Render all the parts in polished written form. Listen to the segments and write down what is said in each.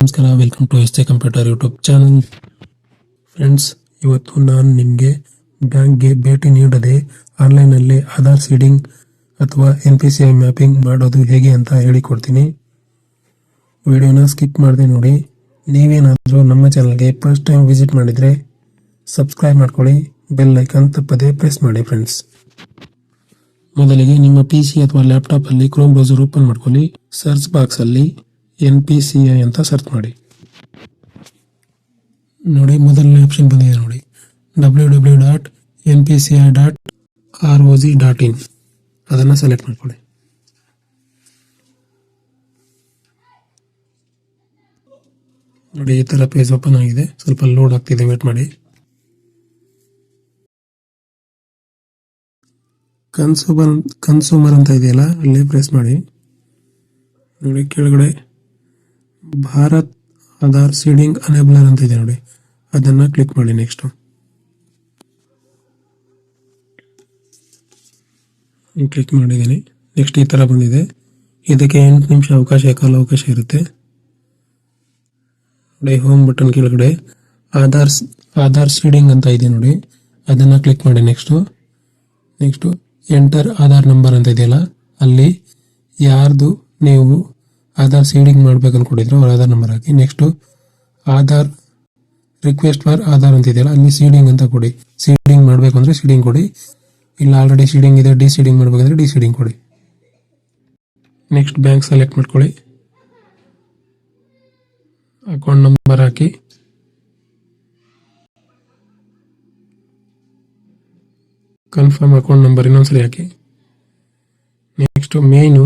ನಮಸ್ಕಾರ, welcome to S computer YouTube channel. Friends, ಇವತ್ತು ನಾನು ನಿಮಗೆ ಬ್ಯಾಂಕ್ಗೆ ಭೇಟಿ ನೀಡದೆ ಆನ್ಲೈನಲ್ಲಿ ಆಧಾರ್ ಸೀಡಿಂಗ್ ಅಥವಾ NPCI ಮ್ಯಾಪಿಂಗ್ ಮಾಡೋದು ಹೇಗೆ ಅಂತ ಹೇಳಿಕೊಡ್ತೀನಿ. ವಿಡಿಯೋನ ಸ್ಕಿಪ್ ಮಾಡದೆ ನೋಡಿ. ನೀವೇನಾದರೂ ನಮ್ಮ ಚಾನಲ್ಗೆ ಫಸ್ಟ್ ಟೈಮ್ ವಿಸಿಟ್ ಮಾಡಿದರೆ ಸಬ್ಸ್ಕ್ರೈಬ್ ಮಾಡ್ಕೊಳ್ಳಿ, ಬೆಲ್ ಐಕಾನ್ ತಪ್ಪದೆ ಪ್ರೆಸ್ ಮಾಡಿ. ಫ್ರೆಂಡ್ಸ್, ಮೊದಲಿಗೆ ನಿಮ್ಮ PC ಅಥವಾ ಲ್ಯಾಪ್ಟಾಪಲ್ಲಿ ಕ್ರೋಮ್ ಬ್ರೌಸರ್ ಓಪನ್ ಮಾಡ್ಕೊಳ್ಳಿ. ಸರ್ಚ್ ಬಾಕ್ಸಲ್ಲಿ NPCI ಅಂತ ಸರ್ಚ್ ಮಾಡಿ. ನೋಡಿ, ಮೊದಲನೇ ಆಪ್ಷನ್ ಬಂದಿದೆ ನೋಡಿ, www.npci.roc.in. ಅದನ್ನು ಸೆಲೆಕ್ಟ್ ಮಾಡ್ಕೊಳ್ಳಿ. ನೋಡಿ, ಈ ಥರ ಪೇಜ್ ಓಪನ್ ಆಗಿದೆ. ಸ್ವಲ್ಪ ಲೋಡ್ ಆಗ್ತಿದೆ, ವೇಟ್ ಮಾಡಿ. ಕನ್ಸೂಮರ್ ಅಂತ ಇದೆಯಲ್ಲ, ಅಲ್ಲೇ ಪ್ರೆಸ್ ಮಾಡಿ. ನೋಡಿ, ಕೆಳಗಡೆ ಭಾರತ್ ಆಧಾರ್ ಸೀಡಿಂಗ್ ಅನೇಬಲರ್ ಅಂತ ಇದೆ ನೋಡಿ, ಅದನ್ನು ಕ್ಲಿಕ್ ಮಾಡಿ. ನೆಕ್ಸ್ಟ್ ಕ್ಲಿಕ್ ಮಾಡಿದ್ದೀನಿ. ನೆಕ್ಸ್ಟ್ ಈ ಥರ ಬಂದಿದೆ. ಇದಕ್ಕೆ 8 ನಿಮಿಷ ಕಾಲಾವಕಾಶ ಇರುತ್ತೆ. ನೋಡಿ, ಹೋಮ್ ಬಟನ್ ಕೆಳಗಡೆ ಆಧಾರ್ ಸೀಡಿಂಗ್ ಅಂತ ಇದೆ ನೋಡಿ, ಅದನ್ನು ಕ್ಲಿಕ್ ಮಾಡಿ. ನೆಕ್ಸ್ಟು ಎಂಟರ್ ಆಧಾರ್ ನಂಬರ್ ಅಂತ ಇದೆಯಲ್ಲ, ಅಲ್ಲಿ ಯಾರ್ದು ನೀವು ಆಧಾರ್ ಸೀಡಿಂಗ್ ಮಾಡ್ಬೇಕು ಅನ್ಕೊಂಡಿದ್ರೆ ಅವ್ರ Aadhaar number hockey. Next Aadhaar request for Aadhaar ಅಂತ ಇದೆಯಲ್ಲ, ಅಲ್ಲಿ ಸೀಡಿಂಗ್ ಅಂತ ಕೊಡಿ. ಸೀಡಿಂಗ್ ಮಾಡಬೇಕು ಅಂದರೆ ಸೀಡಿಂಗ್ ಕೊಡಿ, ಇಲ್ಲ ಆಲ್ರೆಡಿ ಸೀಡಿಂಗ್ ಇದೆ ಡಿ ಸೀಡಿಂಗ್ ಮಾಡಬೇಕಂದ್ರೆ ಡಿ ಸೀಡಿಂಗ್ ಕೊಡಿ. ನೆಕ್ಸ್ಟ್ ಬ್ಯಾಂಕ್ ಸೆಲೆಕ್ಟ್ ಮಾಡ್ಕೊಳ್ಳಿ, ಅಕೌಂಟ್ ನಂಬರ್ ಹಾಕಿ, ಕನ್ಫರ್ಮ್ ಅಕೌಂಟ್ ನಂಬರ್ ಇನ್ನೊಂದ್ಸರಿ ಹಾಕಿ. ನೆಕ್ಸ್ಟ್ ಮೇನು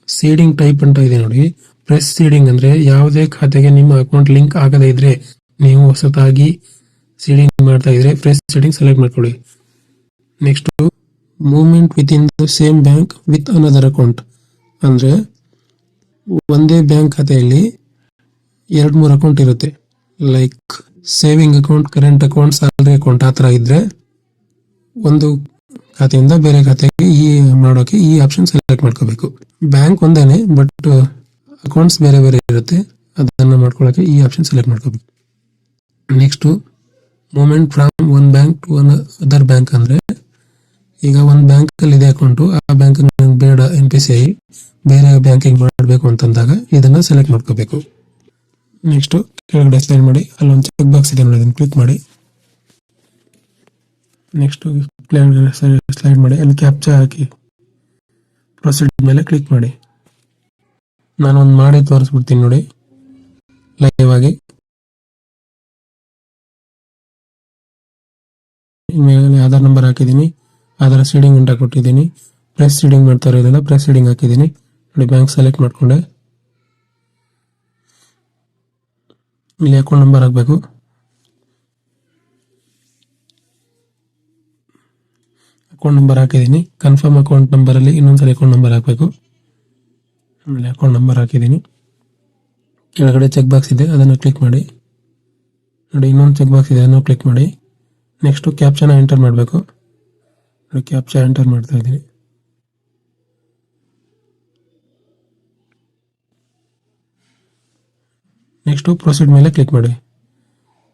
ಸೀಡಿಂಗ್ ಟೈಪ್ ಅಂತ ಇದೆ ನೋಡಿ, ಪ್ರೆಸ್ ಸೀಡಿಂಗ್ ಅಂದ್ರೆ ಯಾವುದೇ ಖಾತೆಗೆ ನಿಮ್ಮ ಅಕೌಂಟ್ ಲಿಂಕ್ ಆಗದೇ ಇದ್ರೆ, ನೀವು ಹೊಸದಾಗಿ ಸೀಡಿಂಗ್ ಮಾಡ್ತಾ ಇದ್ರೆ ಪ್ರೆಸ್ ಸೀಡಿಂಗ್ ಸೆಲೆಕ್ಟ್ ಮಾಡ್ಕೊಳ್ಳಿ. Next movement within the same bank with another account ಅಂದ್ರೆ ಒಂದೇ ಬ್ಯಾಂಕ್ ಖಾತೆಯಲ್ಲಿ 2-3 ಅಕೌಂಟ್ ಇರುತ್ತೆ. Like saving account, current account, salary account, ಆ ಥರ ಇದ್ರೆ ಒಂದು ಖಾತೆಯಿಂದ ಬೇರೆ ಖಾತೆಗೆ ಮಾಡೋಕೆ ಈ ಆಪ್ಷನ್ ಸೆಲೆಕ್ಟ್ ಮಾಡ್ಕೋಬೇಕು. ಬ್ಯಾಂಕ್ ಒಂದೇನೆ, ಬಟ್ ಅಕೌಂಟ್ಸ್ ಬೇರೆ ಬೇರೆ ಇರುತ್ತೆ. ಅದನ್ನು ಮಾಡ್ಕೊಳ್ಳೋಕೆ ಈ ಆಪ್ಷನ್ ಸೆಲೆಕ್ಟ್ ಮಾಡ್ಕೋಬೇಕು. Next movement from one bank to other bank ಅಂದರೆ, ಈಗ ಒಂದು ಬ್ಯಾಂಕಲ್ಲಿ ಇದೆ ಅಕೌಂಟು, ಆ ಬ್ಯಾಂಕ್ ನಂಗೆ ಬೇಡ NPCI, ಬೇರೆ ಬ್ಯಾಂಕಿಂಗ್ ಮಾಡಬೇಕು ಅಂತಂದಾಗ ಇದನ್ನು ಸೆಲೆಕ್ಟ್ ಮಾಡ್ಕೋಬೇಕು. ನೆಕ್ಸ್ಟು ಕೆಳಗಡೆ ಸ್ಲೈಡ್ ಮಾಡಿ, ಅಲ್ಲೊಂದು ಚೆಕ್ ಬಾಕ್ಸ್ ಇದೆ ನೋಡಿ, ಅದನ್ನು ಕ್ಲಿಕ್ ಮಾಡಿ. ನೆಕ್ಸ್ಟು ಸ್ಲೈಡ್ ಮಾಡಿ, ಅಲ್ಲಿ ಕ್ಯಾಪ್ಚಾ ಹಾಕಿ ಪ್ರೊಸೀಡ್ ಮೇಲೆ ಕ್ಲಿಕ್ ಮಾಡಿ. ನಾನೊಂದು ಮಾಡಿ ತೋರಿಸ್ಬಿಡ್ತೀನಿ ನೋಡಿ ಲೈವ್ ಆಗಿ. ಮೇಲೆ ಆಧಾರ್ ನಂಬರ್ ಹಾಕಿದ್ದೀನಿ, ಆಧಾರ್ ಸೀಡಿಂಗ್ ಅಂತ ಕೊಟ್ಟಿದ್ದೀನಿ, ಪ್ರೆಸ್ ಸೀಡಿಂಗ್ ಮಾಡ್ತಾ ಇರೋದ್ರಿಂದ ಪ್ರೆಸ್ ಸೀಡಿಂಗ್ ಹಾಕಿದ್ದೀನಿ ನೋಡಿ. ಬ್ಯಾಂಕ್ ಸೆಲೆಕ್ಟ್ ಮಾಡಿಕೊಂಡೆ, ಇಲ್ಲಿ ಅಕೌಂಟ್ ನಂಬರ್ ಹಾಕಬೇಕು. ಅಕೌಂಟ್ ನಂಬರ್ ಹಾಕಿದ್ದೀನಿ. ಕನ್ಫರ್ಮ್ ಅಕೌಂಟ್ ನಂಬರಲ್ಲಿ ಇನ್ನೊಂದ್ಸರಿ ಅಕೌಂಟ್ ನಂಬರ್ ಹಾಕಬೇಕು. ಆಮೇಲೆ ಅಕೌಂಟ್ ನಂಬರ್ ಹಾಕಿದ್ದೀನಿ. ಕೆಳಗಡೆ ಚೆಕ್ ಬಾಕ್ಸ್ ಇದೆ, ಅದನ್ನು ಕ್ಲಿಕ್ ಮಾಡಿ. ನೋಡಿ, ಇನ್ನೊಂದು ಚೆಕ್ ಬಾಕ್ಸ್ ಇದೆ, ಅದನ್ನು ಕ್ಲಿಕ್ ಮಾಡಿ. ನೆಕ್ಸ್ಟು ಕ್ಯಾಪ್ಚಾನ ಎಂಟರ್ ಮಾಡಬೇಕು ನೋಡಿ, ಕ್ಯಾಪ್ಚಾ ಎಂಟರ್ ಮಾಡ್ತಾ ಇದ್ದೀನಿ. ನೆಕ್ಸ್ಟು ಪ್ರೊಸೀಡ್ ಮೇಲೆ ಕ್ಲಿಕ್ ಮಾಡಿ.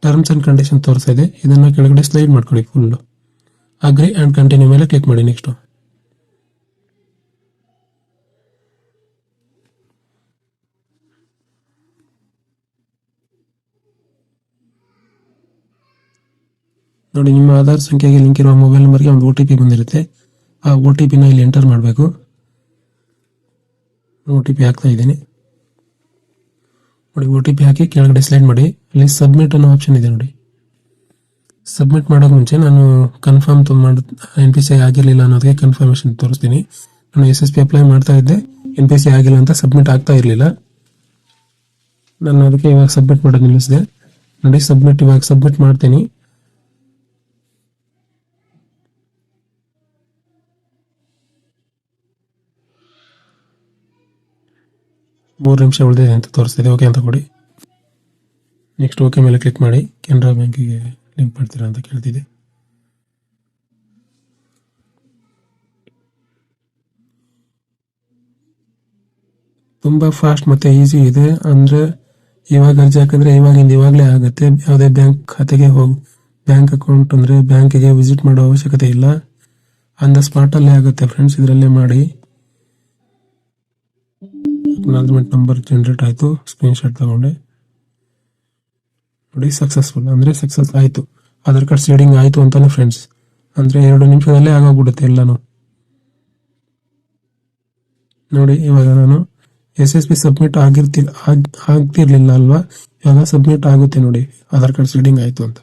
ಟರ್ಮ್ಸ್ ಆ್ಯಂಡ್ ಕಂಡೀಷನ್ ತೋರಿಸ್ತಾ ಇದೆ, ಇದನ್ನು ಕೆಳಗಡೆ ಸ್ಲೈಡ್ ಮಾಡ್ಕೊಳ್ಳಿ ಫುಲ್ಲು. ಅಗ್ರಿ ಆ್ಯಂಡ್ ಕಂಟಿನ್ಯೂ ಮೇಲೆ ಕ್ಲಿಕ್ ಮಾಡಿ. ನೆಕ್ಸ್ಟು ನೋಡಿ, ನಿಮ್ಮ ಆಧಾರ್ ಸಂಖ್ಯೆಗೆ ಲಿಂಕ್ ಇರುವ ಮೊಬೈಲ್ ನಂಬರ್ಗೆ ಒಂದು OTP ಬಂದಿರುತ್ತೆ. ಆ OTPನ ಇಲ್ಲಿ ಎಂಟರ್ ಮಾಡಬೇಕು. OTP ಹಾಕ್ತಾ ಇದ್ದೀನಿ ನೋಡಿ. OTP ಹಾಕಿ ಕೆಳಗಡೆ ಸ್ಲೈಡ್ ಮಾಡಿ, ಅಲ್ಲಿ ಸಬ್ಮಿಟ್ ಅನ್ನೋ ಆಪ್ಷನ್ ಇದೆ ನೋಡಿ. ಸಬ್ಮಿಟ್ ಮಾಡೋಕೆ ಮುಂಚೆ ನಾನು ಕನ್ಫರ್ಮ್ NPCI ಆಗಿರಲಿಲ್ಲ ಅನ್ನೋದಕ್ಕೆ ಕನ್ಫರ್ಮೇಷನ್ ತೋರಿಸ್ತೀನಿ. ನಾನು SSP ಅಪ್ಲೈ ಮಾಡ್ತಾ ಇದ್ದೆ, NPCI ಆಗಿಲ್ಲ ಅಂತ ಸಬ್ಮಿಟ್ ಆಗ್ತಾ ಇರಲಿಲ್ಲ. ನಾನು ಅದಕ್ಕೆ ಇವಾಗ ಸಬ್ಮಿಟ್ ಮಾಡೋದು ನಿಲ್ಲಿಸಿದೆ ನೋಡಿ. ಇವಾಗ ಸಬ್ಮಿಟ್ ಮಾಡ್ತೀನಿ. ಮೂರು ನಿಮಿಷ ಉಳಿದಿದೆ ಅಂತ ತೋರಿಸ್ತಿದೆ. ಓಕೆ ಅಂತ ಕೊಡಿ. ನೆಕ್ಸ್ಟ್ ಓಕೆ ಮೇಲೆ ಕ್ಲಿಕ್ ಮಾಡಿ. ಕೆನರಾ ಬ್ಯಾಂಕಿಗೆ ಲಿಂಕ್ ಮಾಡ್ತೀರಾ ಅಂತ ಕೇಳ್ತಿದೆ. ತುಂಬ ಫಾಸ್ಟ್ ಮತ್ತು ಈಸಿ ಇದೆ. ಅಂದರೆ ಇವಾಗ ಅರ್ಜಿ ಹಾಕಿದ್ರೆ ಇವಾಗಲೇ ಆಗುತ್ತೆ. ಯಾವುದೇ ಬ್ಯಾಂಕ್ ಖಾತೆಗೆ ಬ್ಯಾಂಕ್ ಅಕೌಂಟ್ ಅಂದರೆ ಬ್ಯಾಂಕಿಗೆ ವಿಸಿಟ್ ಮಾಡೋ ಅವಶ್ಯಕತೆ ಇಲ್ಲ. ಆನ್ ದ ಸ್ಪಾಟಲ್ಲೇ ಆಗುತ್ತೆ ಫ್ರೆಂಡ್ಸ್. ಇದರಲ್ಲೇ ಮಾಡಿ. ಅಕ್ನಾಲಜ್ಮೆಂಟ್ ನಂಬರ್ ಜನರೇಟ್ ಆಯಿತು, ಸ್ಕ್ರೀನ್ಶಾಟ್ ತಗೊಂಡೆ ನೋಡಿ. ಸಕ್ಸಸ್ಫುಲ್ ಅಂದರೆ ಸಕ್ಸಸ್ ಆಯಿತು. ಆಧಾರ್ ಕಾರ್ಡ್ ಸೀಡಿಂಗ್ ಆಯಿತು ಅಂತಾನೆ ಫ್ರೆಂಡ್ಸ್. ಅಂದರೆ 2 ನಿಮಿಷದಲ್ಲೇ ಆಗೋಗ್ಬಿಡುತ್ತೆ ಎಲ್ಲನೂ ನೋಡಿ. ಇವಾಗ ನಾನು SSB ಸಬ್ಮಿಟ್ ಆಗ್ತಿರ್ಲಿಲ್ಲ ಅಲ್ವಾ, ಇವಾಗ ಸಬ್ಮಿಟ್ ಆಗುತ್ತೆ ನೋಡಿ. ಆಧಾರ್ ಕಾರ್ಡ್ ಸೀಡಿಂಗ್ ಆಯಿತು ಅಂತ.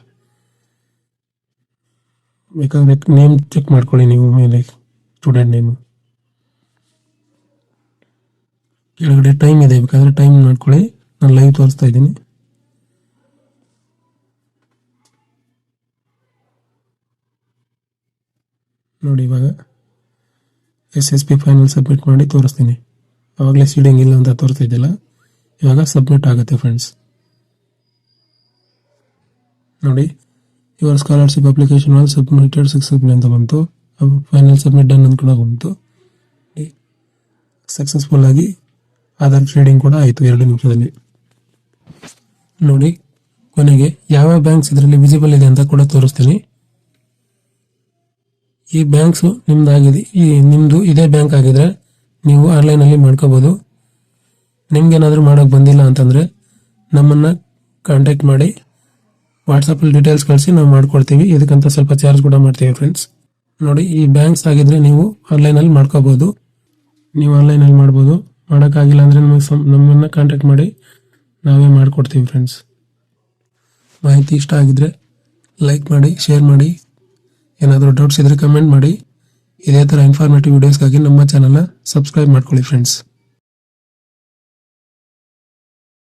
ಬೇಕಾದ್ರೆ ನೇಮ್ ಚೆಕ್ ಮಾಡ್ಕೊಳ್ಳಿ ನೀವು, ಮೇಲೆ ಸ್ಟೂಡೆಂಟ್ ನೇಮು ಕೆಳಗಡೆ ಟೈಮ್ ಇದೆ, ಬೇಕಾದ್ರೆ ಟೈಮ್ ಮಾಡ್ಕೊಳ್ಳಿ. ನಾನು ಲೈವ್ ತೋರಿಸ್ತಾ ಇದ್ದೀನಿ. ನೋಡಿ ಇವಾಗ SSB ಫೈನಲ್ ಸಬ್ಮಿಟ್ ಮಾಡಿ ತೋರಿಸ್ತೀನಿ. ಆವಾಗಲೇ ಸೀಡಿಂಗ್ ಇಲ್ಲ ಅಂತ ತೋರಿಸ್ತಾ ಇದೆಯಲ್ಲ, ಇವಾಗ ಸಬ್ಮಿಟ್ ಆಗುತ್ತೆ ಫ್ರೆಂಡ್ಸ್ ನೋಡಿ. Your scholarship application was submitted successful ಅಂತ ಬಂತು. ಫೈನಲ್ ಸಬ್ಮಿಟ್ ಡನ್ ಅಂತ ಕೂಡ ಬಂತು. ಸಕ್ಸಸ್ಫುಲ್ ಆಗಿ ಆಧಾರ್ ಸೀಡಿಂಗ್ ಕೂಡ ಆಯಿತು 2 ನಿಮಿಷದಲ್ಲಿ ನೋಡಿ. ಕೊನೆಗೆ ಯಾವ ಬ್ಯಾಂಕ್ಸ್ ಇದರಲ್ಲಿ ವಿಸಿಬಲ್ ಇದೆ ಅಂತ ಕೂಡ ತೋರಿಸ್ತೀನಿ. ಈ ಬ್ಯಾಂಕ್ಸು ನಿಮ್ದಾಗಿದೆ, ನಿಮ್ಮದು ಇದೇ ಬ್ಯಾಂಕ್ ಆಗಿದ್ರೆ ನೀವು ಆನ್ಲೈನಲ್ಲಿ ಮಾಡ್ಕೋಬೋದು. ನಿಮ್ಗೇನಾದರೂ ಮಾಡೋಕ್ಕೆ ಬಂದಿಲ್ಲ ಅಂತಂದರೆ ನಮ್ಮನ್ನು ಕಾಂಟ್ಯಾಕ್ಟ್ ಮಾಡಿ, ವಾಟ್ಸಪ್ಪಲ್ಲಿ ಡೀಟೇಲ್ಸ್ ಕಳಿಸಿ ನಾವು ಮಾಡ್ಕೊಡ್ತೀವಿ. ಇದಕ್ಕಂತ ಸ್ವಲ್ಪ ಚಾರ್ಜ್ ಕೂಡ ಮಾಡ್ತೀವಿ ಫ್ರೆಂಡ್ಸ್ ನೋಡಿ. ಈ ಬ್ಯಾಂಕ್ಸ್ ಆಗಿದ್ರೆ ನೀವು ಆನ್ಲೈನಲ್ಲಿ ಮಾಡ್ಕೋಬೋದು. ನೀವು ಆನ್ಲೈನಲ್ಲಿ ಮಾಡ್ಬೋದು. ಮಾಡೋಕ್ಕಾಗಿಲ್ಲ ಅಂದರೆ ನಮ್ಮನ್ನು ಕಾಂಟ್ಯಾಕ್ಟ್ ಮಾಡಿ, ನಾವೇ ಮಾಡಿಕೊಡ್ತೀವಿ ಫ್ರೆಂಡ್ಸ್. ಮಾಹಿತಿ ಇಷ್ಟ ಆಗಿದ್ರೆ ಲೈಕ್ ಮಾಡಿ, ಶೇರ್ ಮಾಡಿ. ಏನಾದರೂ ಡೌಟ್ಸ್ ಇದ್ದರೆ ಕಮೆಂಟ್ ಮಾಡಿ. ಇದೇ ಥರ ಇನ್ಫಾರ್ಮೇಟಿವ್ ವಿಡಿಯೋಸ್ಗಾಗಿ ನಮ್ಮ ಚಾನಲ್ನ ಸಬ್ಸ್ಕ್ರೈಬ್ ಮಾಡ್ಕೊಳ್ಳಿ ಫ್ರೆಂಡ್ಸ್.